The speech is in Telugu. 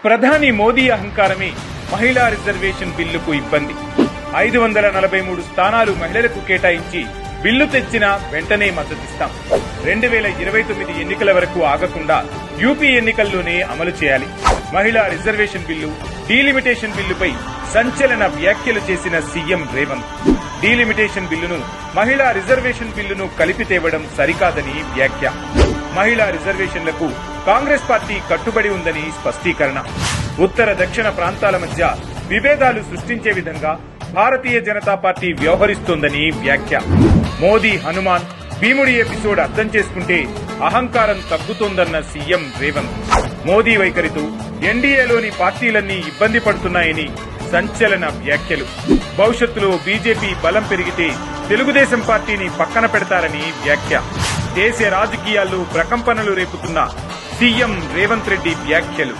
ప్రధాని మోదీ అహంకారమే మహిళా రిజర్వేషన్ బిల్లుకు ఇబ్బంది. 543 స్థానాలు మహిళలకు కేటాయించి బిల్లు తెచ్చినా వెంటనే మద్దతిస్తాం. 2029 ఎన్నికల వరకు ఆగకుండా యూపీ ఎన్నికల్లోనే అమలు చేయాలి. మహిళా రిజర్వేషన్ బిల్లు, డీలిమిటేషన్ బిల్లుపై సంచలన వ్యాఖ్యలు చేసిన సీఎం రేవంత్. డీలిమిటేషన్ బిల్లును మహిళా రిజర్వేషన్ బిల్లును కలిపి తేవడం సరికాదని వ్యాఖ్య. మహిళా రిజర్వేషన్లకు కాంగ్రెస్ పార్టీ కట్టుబడి ఉందని స్పష్టీకరణ. ఉత్తర దక్షిణ ప్రాంతాల మధ్య విభేదాలు సృష్టించే విధంగా భారతీయ జనతా పార్టీ వ్యవహరిస్తోందని వ్యాఖ్య. మోదీ హనుమాన్, భీముడి ఎపిసోడ్ అర్థం చేసుకుంటే అహంకారం తగ్గుతోందన్న సీఎం రేవంత్. మోదీ వైఖరితో ఎన్డీఏలోని పార్టీలన్నీ ఇబ్బంది పడుతున్నాయని సంచలన వ్యాఖ్యలు. భవిష్యత్తులో బీజేపీ బలం పెరిగితే తెలుగుదేశం పార్టీని పక్కన పెడతారని వ్యాఖ్య. దేశ రాజకీయాల్లో ప్రకంపనలు రేపుతున్న సీఎం రేవంత్ రెడ్డి వ్యాఖ్యలు.